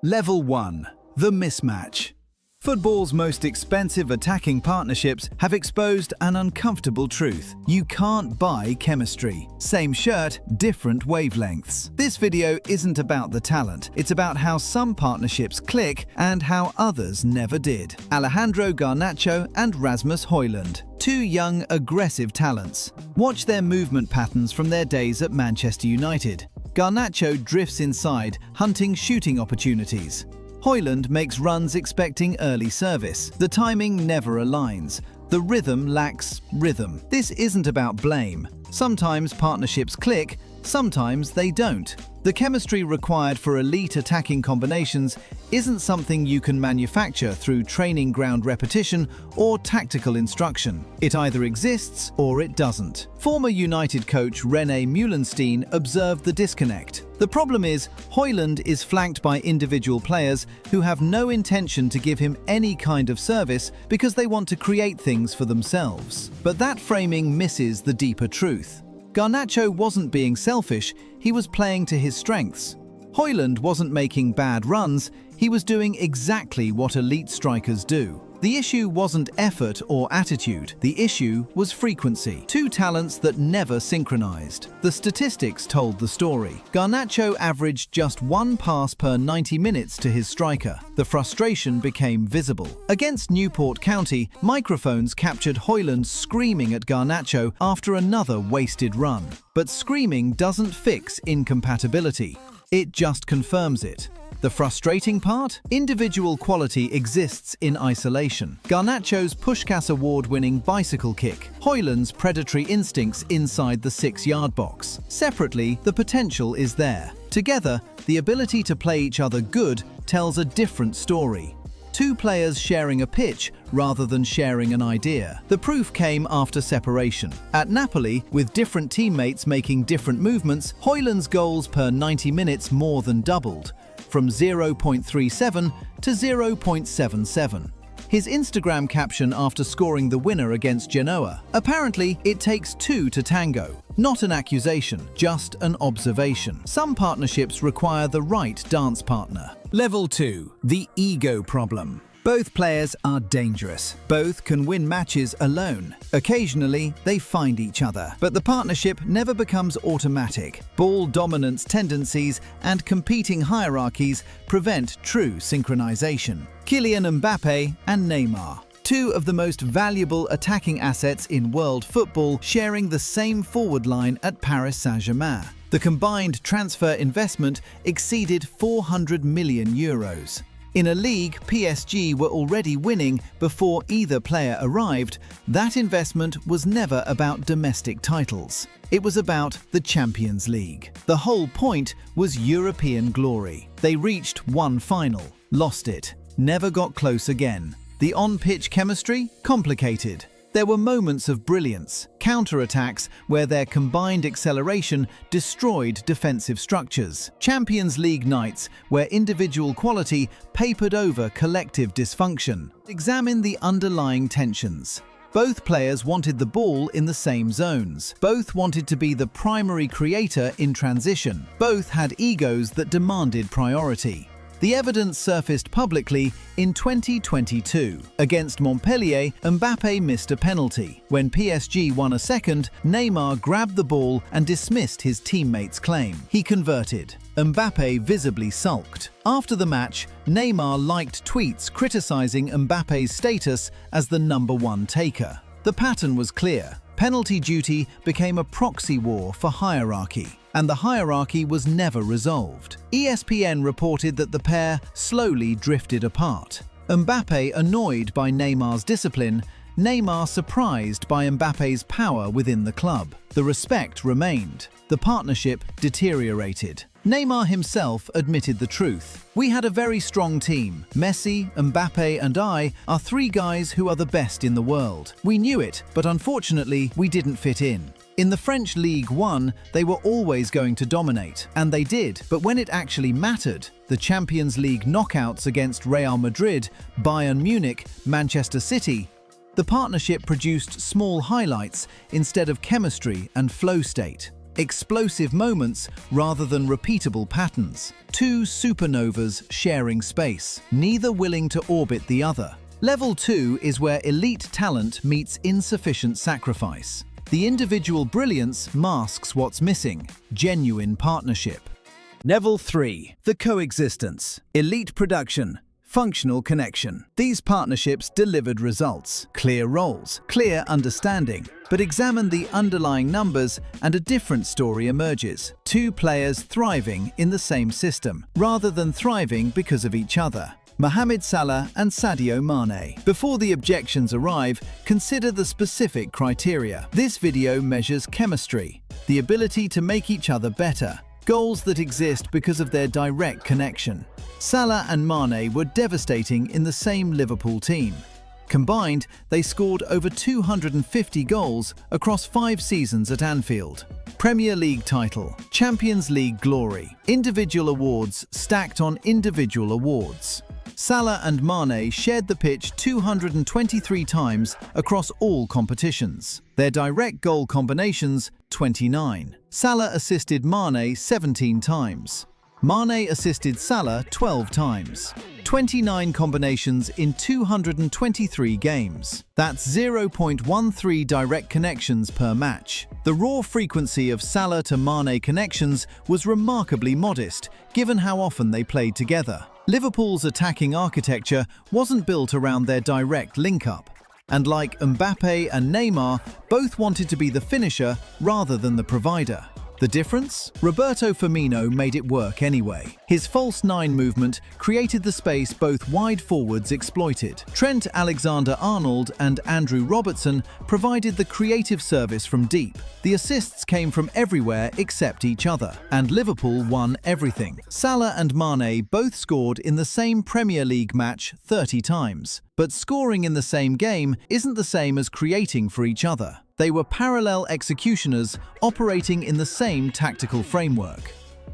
Level 1. The mismatch. Football's most expensive attacking partnerships have exposed an uncomfortable truth. You can't buy chemistry. Same shirt, different wavelengths. This video isn't about the talent, it's about how some partnerships click and how others never did. Alejandro Garnacho and Rasmus Højlund. Two young, aggressive talents. Watch their movement patterns from their days at Manchester United. Garnacho drifts inside, hunting shooting opportunities. Højlund makes runs expecting early service. The timing never aligns. The rhythm lacks rhythm. This isn't about blame. Sometimes partnerships click, sometimes they don't. The chemistry required for elite attacking combinations isn't something you can manufacture through training ground repetition or tactical instruction. It either exists or it doesn't. Former United coach René Meulenstein observed the disconnect. The problem is, Højlund is flanked by individual players who have no intention to give him any kind of service because they want to create things for themselves. But that framing misses the deeper truth. Garnacho wasn't being selfish, he was playing to his strengths. Højlund wasn't making bad runs, he was doing exactly what elite strikers do. The issue wasn't effort or attitude, the issue was frequency. Two talents that never synchronized. The statistics told the story. Garnacho averaged just one pass per 90 minutes to his striker. The frustration became visible. Against Newport County, microphones captured Højlund screaming at Garnacho after another wasted run. But screaming doesn't fix incompatibility, it just confirms it. The frustrating part? Individual quality exists in isolation. Garnacho's Puskás award-winning bicycle kick, Højlund's predatory instincts inside the 6-yard box. Separately, the potential is there. Together, the ability to play each other good tells a different story. Two players sharing a pitch rather than sharing an idea. The proof came after separation. At Napoli, with different teammates making different movements, Højlund's goals per 90 minutes more than doubled, from 0.37 to 0.77. His Instagram caption after scoring the winner against Genoa: "Apparently, it takes two to tango." Not an accusation, just an observation. Some partnerships require the right dance partner. Level 2. The ego problem. Both players are dangerous. Both can win matches alone. Occasionally, they find each other. But the partnership never becomes automatic. Ball dominance tendencies and competing hierarchies prevent true synchronization. Kylian Mbappé and Neymar. Two of the most valuable attacking assets in world football sharing the same forward line at Paris Saint-Germain. The combined transfer investment exceeded €400 million. In a league PSG were already winning before either player arrived, that investment was never about domestic titles. It was about the Champions League. The whole point was European glory. They reached one final, lost it, never got close again. The on-pitch chemistry? Complicated. There were moments of brilliance, counterattacks where their combined acceleration destroyed defensive structures, Champions League nights where individual quality papered over collective dysfunction. Examine the underlying tensions. Both players wanted the ball in the same zones. Both wanted to be the primary creator in transition. Both had egos that demanded priority. The evidence surfaced publicly in 2022. Against Montpellier, Mbappé missed a penalty. When PSG won a second, Neymar grabbed the ball and dismissed his teammate's claim. He converted. Mbappé visibly sulked. After the match, Neymar liked tweets criticizing Mbappe's status as the #1 taker. The pattern was clear. Penalty duty became a proxy war for hierarchy, and the hierarchy was never resolved. ESPN reported that the pair slowly drifted apart. Mbappé annoyed by Neymar's discipline, Neymar surprised by Mbappe's power within the club. The respect remained. The partnership deteriorated. Neymar himself admitted the truth. "We had a very strong team. Messi, Mbappé and I are three guys who are the best in the world. We knew it, but unfortunately we didn't fit in." In the French Ligue 1, they were always going to dominate, and they did. But when it actually mattered, the Champions League knockouts against Real Madrid, Bayern Munich, Manchester City, the partnership produced small highlights instead of chemistry and flow state. explosive moments rather than repeatable patterns. Two supernovas sharing space, neither willing to orbit the other. Level 2 is where elite talent meets insufficient sacrifice. The individual brilliance masks what's missing, genuine partnership. Level 3, the coexistence, elite production, functional connection. These partnerships delivered results, clear roles, clear understanding. But examine the underlying numbers and a different story emerges. Two players thriving in the same system, rather than thriving because of each other. Mohamed Salah and Sadio Mane. Before the objections arrive, consider the specific criteria. This video measures chemistry, the ability to make each other better, goals that exist because of their direct connection. Salah and Mane were devastating in the same Liverpool team. Combined, they scored over 250 goals across 5 seasons at Anfield. Premier League title, Champions League glory, individual awards stacked on individual awards. Salah and Mane shared the pitch 223 times across all competitions. Their direct goal combinations, 29. Salah assisted Mane 17 times. Mane assisted Salah 12 times. 29 combinations in 223 games. That's 0.13 direct connections per match. The raw frequency of Salah to Mane connections was remarkably modest, given how often they played together. Liverpool's attacking architecture wasn't built around their direct link-up. And like Mbappe and Neymar, both wanted to be the finisher rather than the provider. The difference? Roberto Firmino made it work anyway. His false nine movement created the space both wide forwards exploited. Trent Alexander-Arnold and Andrew Robertson provided the creative service from deep. The assists came from everywhere except each other, and Liverpool won everything. Salah and Mane both scored in the same Premier League match 30 times. But scoring in the same game isn't the same as creating for each other. They were parallel executioners operating in the same tactical framework.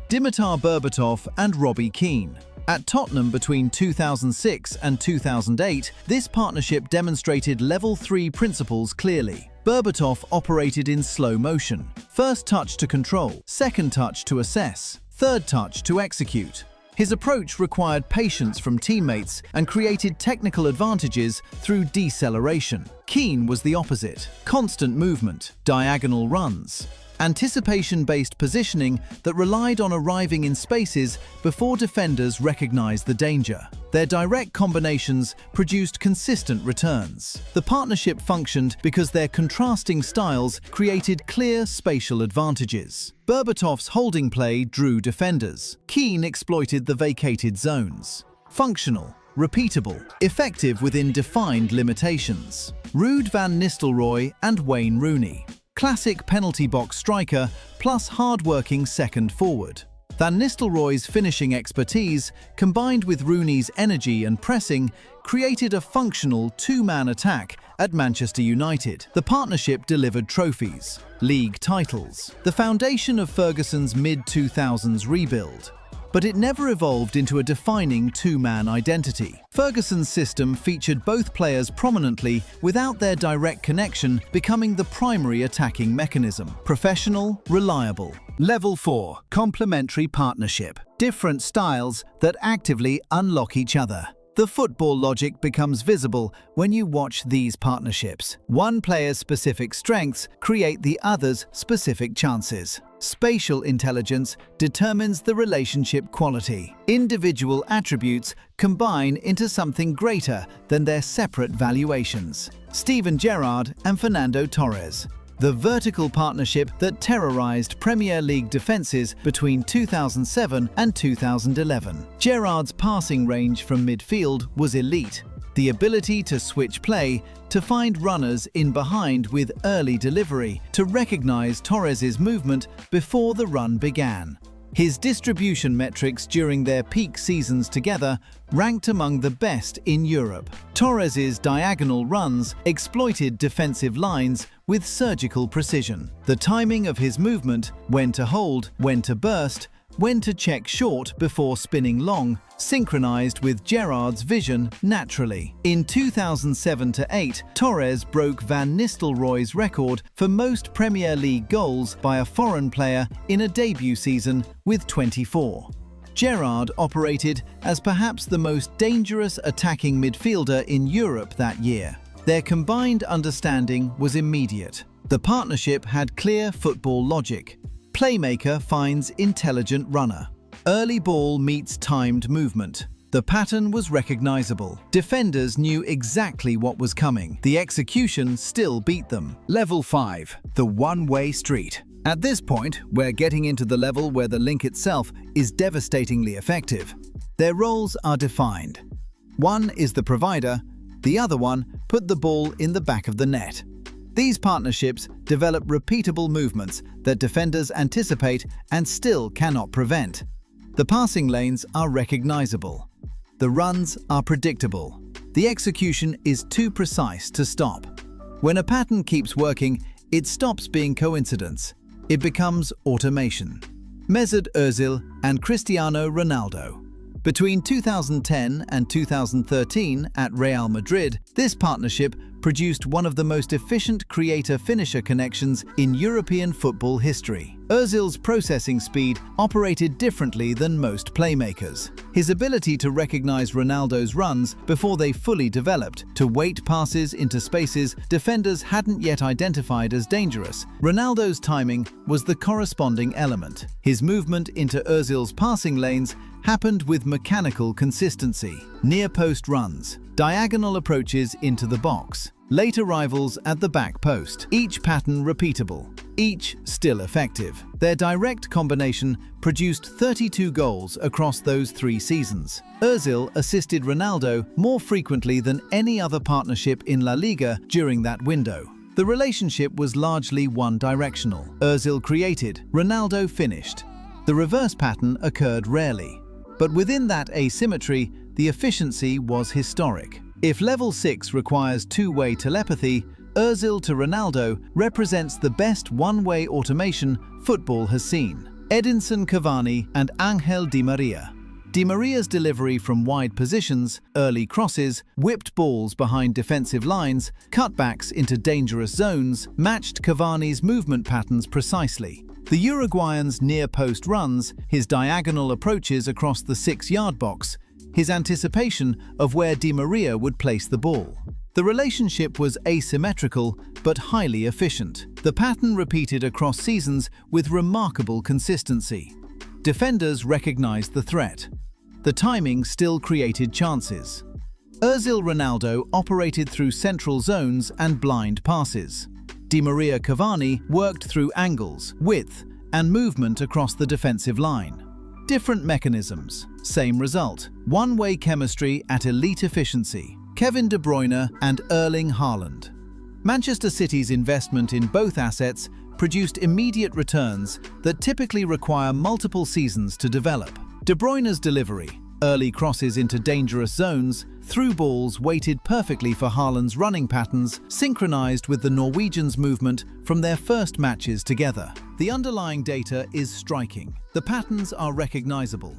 Dimitar Berbatov and Robbie Keane. At Tottenham between 2006 and 2008, this partnership demonstrated level 3 principles clearly. Berbatov operated in slow motion. First touch to control, second touch to assess, third touch to execute. His approach required patience from teammates and created technical advantages through deceleration. Keane was the opposite. Constant movement, diagonal runs, anticipation-based positioning that relied on arriving in spaces before defenders recognized the danger. Their direct combinations produced consistent returns. The partnership functioned because their contrasting styles created clear spatial advantages. Berbatov's holding play drew defenders. Keane exploited the vacated zones. Functional, repeatable, effective within defined limitations. Ruud van Nistelrooy and Wayne Rooney. Classic penalty box striker plus hard-working second forward. Van Nistelrooy's finishing expertise, combined with Rooney's energy and pressing, created a functional two-man attack at Manchester United. The partnership delivered trophies, league titles, the foundation of Ferguson's mid-2000s rebuild. But it never evolved into a defining two-man identity. Ferguson's system featured both players prominently without their direct connection becoming the primary attacking mechanism. Professional, reliable. Level 4, complementary partnership. Different styles that actively unlock each other. The football logic becomes visible when you watch these partnerships. One player's specific strengths create the other's specific chances. Spatial intelligence determines the relationship quality. Individual attributes combine into something greater than their separate valuations. Steven Gerrard and Fernando Torres. The vertical partnership that terrorized Premier League defenses between 2007 and 2011. Gerrard's passing range from midfield was elite. The ability to switch play, to find runners in behind with early delivery, to recognize Torres's movement before the run began. His distribution metrics during their peak seasons together ranked among the best in Europe. Torres's diagonal runs exploited defensive lines with surgical precision. The timing of his movement, when to hold, when to burst, when to check short before spinning long, synchronized with Gerrard's vision naturally. In 2007-8, Torres broke Van Nistelrooy's record for most Premier League goals by a foreign player in a debut season with 24. Gerrard operated as perhaps the most dangerous attacking midfielder in Europe that year. Their combined understanding was immediate. The partnership had clear football logic. Playmaker finds intelligent runner. Early ball meets timed movement. The pattern was recognizable. Defenders knew exactly what was coming. The execution still beat them. Level 5. The one-way street. At this point, we're getting into the level where the link itself is devastatingly effective. Their roles are defined. One is the provider, the other one put the ball in the back of the net. These partnerships develop repeatable movements that defenders anticipate and still cannot prevent. The passing lanes are recognizable. The runs are predictable. The execution is too precise to stop. When a pattern keeps working, it stops being coincidence. It becomes automation. Mesut Özil and Cristiano Ronaldo. Between 2010 and 2013 at Real Madrid, this partnership produced one of the most efficient creator-finisher connections in European football history. Özil's processing speed operated differently than most playmakers. His ability to recognize Ronaldo's runs before they fully developed, to weight passes into spaces defenders hadn't yet identified as dangerous. Ronaldo's timing was the corresponding element. His movement into Özil's passing lanes happened with mechanical consistency. Near-post runs, diagonal approaches into the box, late arrivals at the back post. Each pattern repeatable, each still effective. Their direct combination produced 32 goals across those 3 seasons. Özil assisted Ronaldo more frequently than any other partnership in La Liga during that window. The relationship was largely one-directional. Özil created, Ronaldo finished. The reverse pattern occurred rarely. But within that asymmetry, the efficiency was historic. If level 6 requires two-way telepathy, Özil to Ronaldo represents the best one-way automation football has seen. Edinson Cavani and Angel Di Maria. Di Maria's delivery from wide positions, early crosses, whipped balls behind defensive lines, cutbacks into dangerous zones, matched Cavani's movement patterns precisely. The Uruguayan's near-post runs, his diagonal approaches across the 6-yard box, his anticipation of where Di Maria would place the ball. The relationship was asymmetrical but highly efficient. The pattern repeated across seasons with remarkable consistency. Defenders recognized the threat. The timing still created chances. Özil Ronaldo operated through central zones and blind passes. Di Maria Cavani worked through angles, width, and movement across the defensive line. Different mechanisms, same result. One-way chemistry at elite efficiency. Kevin De Bruyne and Erling Haaland. Manchester City's investment in both assets produced immediate returns that typically require multiple seasons to develop. De Bruyne's delivery, early crosses into dangerous zones, through balls weighted perfectly for Haaland's running patterns, synchronized with the Norwegians' movement from their first matches together. The underlying data is striking. The patterns are recognizable.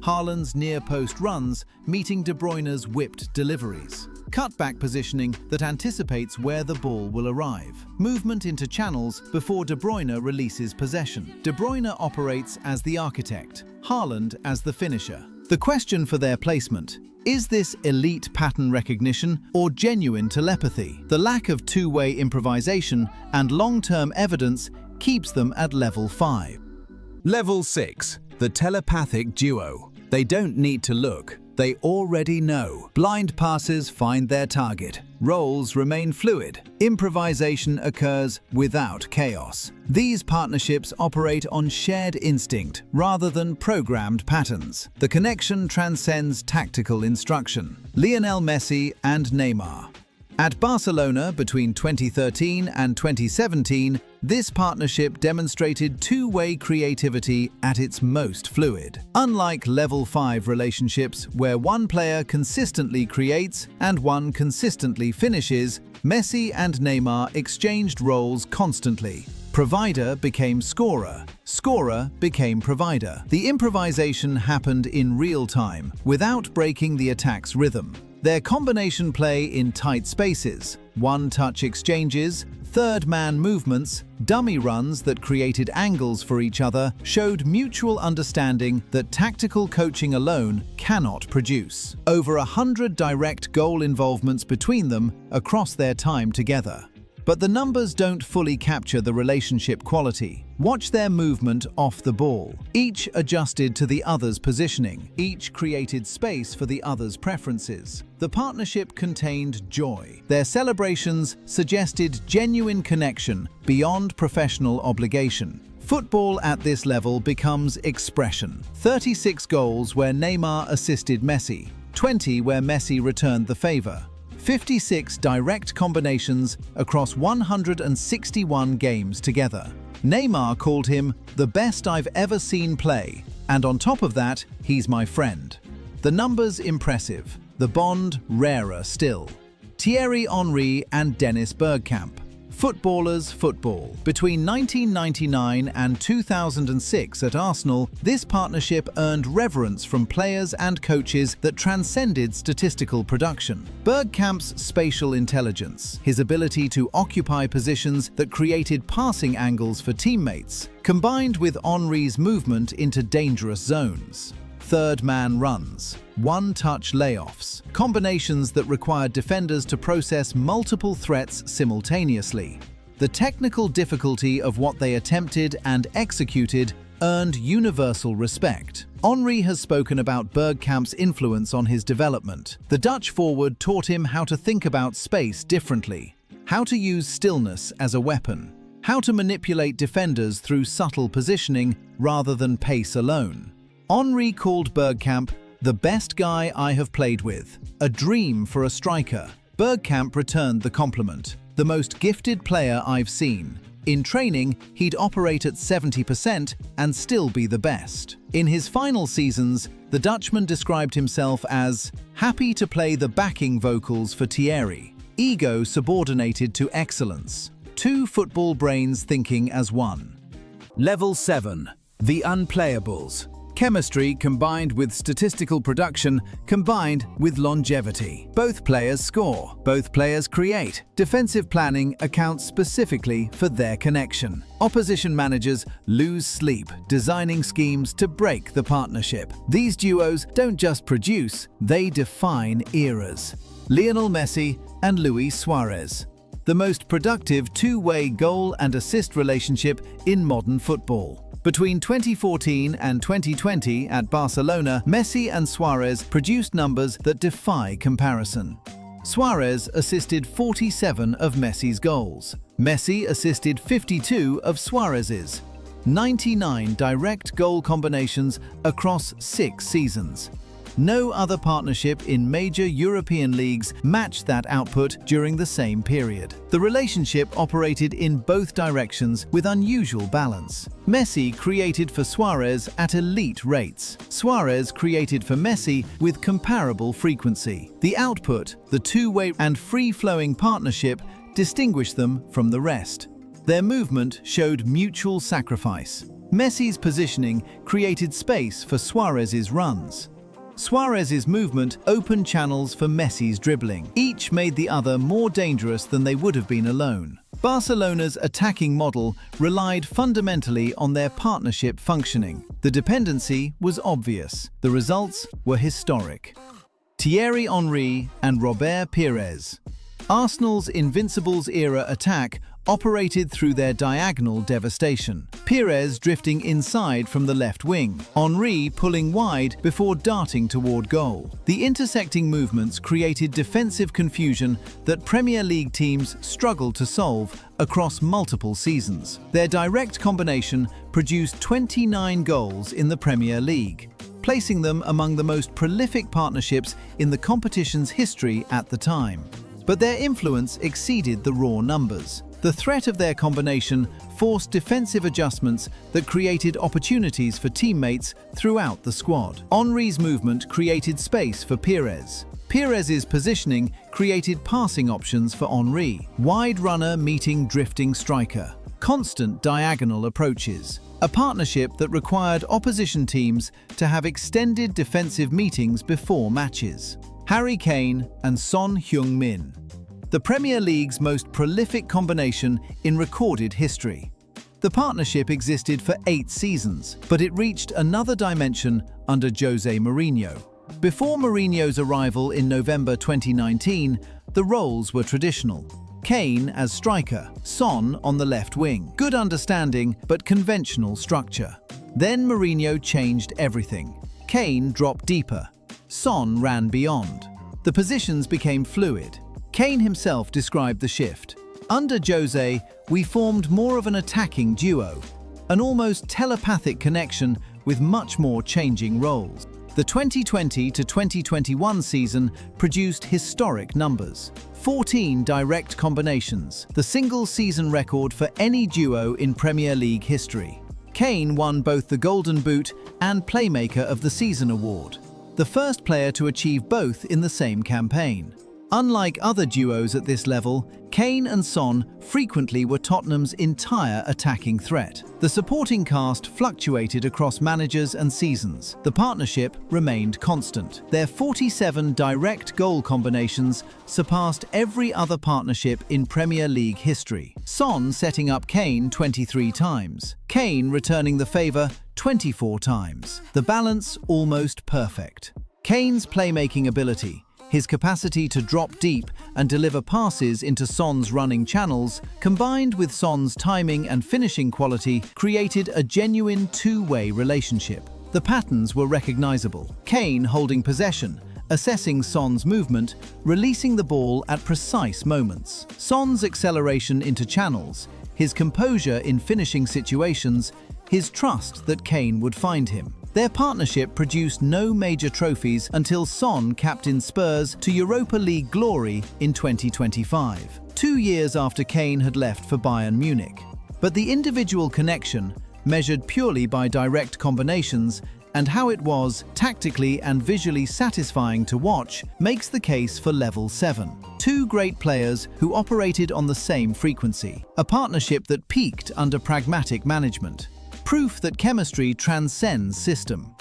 Haaland's near-post runs meeting De Bruyne's whipped deliveries. Cutback positioning that anticipates where the ball will arrive. Movement into channels before De Bruyne releases possession. De Bruyne operates as the architect, Haaland as the finisher. The question for their placement: is this elite pattern recognition or genuine telepathy? The lack of two-way improvisation and long-term evidence keeps them at level 5. Level 6. The telepathic duo. They don't need to look. They already know. Blind passes find their target. Roles remain fluid. Improvisation occurs without chaos. These partnerships operate on shared instinct rather than programmed patterns. The connection transcends tactical instruction. Lionel Messi and Neymar. At Barcelona between 2013 and 2017, this partnership demonstrated two-way creativity at its most fluid. Unlike level 5 relationships where one player consistently creates and one consistently finishes, Messi and Neymar exchanged roles constantly. Provider became scorer. Scorer became provider. The improvisation happened in real time, without breaking the attack's rhythm. Their combination play in tight spaces, one-touch exchanges, third-man movements, dummy runs that created angles for each other showed mutual understanding that tactical coaching alone cannot produce. Over 100 direct goal involvements between them across their time together. But the numbers don't fully capture the relationship quality. Watch their movement off the ball. Each adjusted to the other's positioning. Each created space for the other's preferences. The partnership contained joy. Their celebrations suggested genuine connection beyond professional obligation. Football at this level becomes expression. 36 goals where Neymar assisted Messi, 20 where Messi returned the favor. 56 direct combinations across 161 games together. Neymar called him the best I've ever seen play, and on top of that, he's my friend. The numbers impressive, the bond rarer still. Thierry Henry and Dennis Bergkamp. Footballers football. Between 1999 and 2006 at Arsenal, this partnership earned reverence from players and coaches that transcended statistical production. Bergkamp's spatial intelligence, his ability to occupy positions that created passing angles for teammates, combined with Henry's movement into dangerous zones. Third-man runs, one-touch layoffs, combinations that required defenders to process multiple threats simultaneously. The technical difficulty of what they attempted and executed earned universal respect. Henry has spoken about Bergkamp's influence on his development. The Dutch forward taught him how to think about space differently, how to use stillness as a weapon, how to manipulate defenders through subtle positioning rather than pace alone. Henry called Bergkamp the best guy I have played with, a dream for a striker. Bergkamp returned the compliment, the most gifted player I've seen. In training, he'd operate at 70% and still be the best. In his final seasons, the Dutchman described himself as happy to play the backing vocals for Thierry, ego subordinated to excellence, two football brains thinking as one. Level 7. The unplayables. Chemistry combined with statistical production combined with longevity. Both players score, both players create. Defensive planning accounts specifically for their connection. Opposition managers lose sleep designing schemes to break the partnership. These duos don't just produce, they define eras. Lionel Messi and Luis Suarez. The most productive two-way goal and assist relationship in modern football. Between 2014 and 2020 at Barcelona, Messi and Suarez produced numbers that defy comparison. Suarez assisted 47 of Messi's goals. Messi assisted 52 of Suarez's. 99 direct goal combinations across 6 seasons. No other partnership in major European leagues matched that output during the same period. The relationship operated in both directions with unusual balance. Messi created for Suarez at elite rates. Suarez created for Messi with comparable frequency. The output, the two-way and free-flowing partnership, distinguished them from the rest. Their movement showed mutual sacrifice. Messi's positioning created space for Suarez's runs. Suarez's movement opened channels for Messi's dribbling. Each made the other more dangerous than they would have been alone. Barcelona's attacking model relied fundamentally on their partnership functioning. The dependency was obvious. The results were historic. Thierry Henry and Robert Pires. Arsenal's Invincibles-era attack operated through their diagonal devastation. Pires drifting inside from the left wing, Henry pulling wide before darting toward goal. The intersecting movements created defensive confusion that Premier League teams struggled to solve across multiple seasons. Their direct combination produced 29 goals in the Premier League, placing them among the most prolific partnerships in the competition's history at the time. But their influence exceeded the raw numbers. The threat of their combination forced defensive adjustments that created opportunities for teammates throughout the squad. Henry's movement created space for Pires. Pires's positioning created passing options for Henry. Wide runner meeting drifting striker. constant diagonal approaches, a partnership that required opposition teams to have extended defensive meetings before matches. Harry Kane and Son Heung-min, the Premier League's most prolific combination in recorded history. The partnership existed for 8 seasons, but it reached another dimension under Jose Mourinho. Before Mourinho's arrival in November 2019, the roles were traditional. Kane as striker, Son on the left wing. Good understanding, but conventional structure. Then Mourinho changed everything. Kane dropped deeper. Son ran beyond. The positions became fluid. Kane himself described the shift. Under Jose, we formed more of an attacking duo, an almost telepathic connection with much more changing roles. The 2020 to 2021 season produced historic numbers. 14 direct combinations, the single-season record for any duo in Premier League history. Kane won both the Golden Boot and Playmaker of the Season award, the first player to achieve both in the same campaign. Unlike other duos at this level, Kane and Son frequently were Tottenham's entire attacking threat. The supporting cast fluctuated across managers and seasons. The partnership remained constant. Their 47 direct goal combinations surpassed every other partnership in Premier League history. Son setting up Kane 23 times. Kane returning the favour 24 times. The balance almost perfect. Kane's playmaking ability, his capacity to drop deep and deliver passes into Son's running channels, combined with Son's timing and finishing quality, created a genuine two-way relationship. The patterns were recognizable. Kane holding possession, assessing Son's movement, releasing the ball at precise moments. Son's acceleration into channels, his composure in finishing situations, his trust that Kane would find him. Their partnership produced no major trophies until Son captained Spurs to Europa League glory in 2025, 2 years after Kane had left for Bayern Munich. But the individual connection, measured purely by direct combinations, and how it was tactically and visually satisfying to watch, makes the case for level 7. 2 great players who operated on the same frequency. A partnership that peaked under pragmatic management. Proof that chemistry transcends system.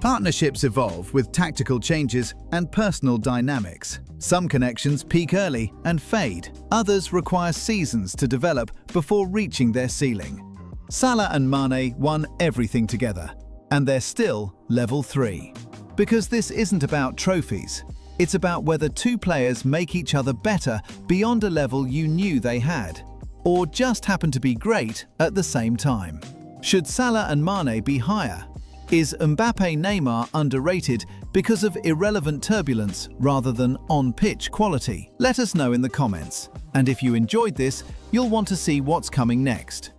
Partnerships evolve with tactical changes and personal dynamics. Some connections peak early and fade. Others require seasons to develop before reaching their ceiling. Salah and Mane won everything together, and they're still level 3. Because this isn't about trophies. It's about whether 2 players make each other better beyond a level you knew they had, or just happen to be great at the same time. Should Salah and Mane be higher? Is Mbappe-Neymar underrated because of irrelevant turbulence rather than on-pitch quality? Let us know in the comments. And if you enjoyed this, you'll want to see what's coming next.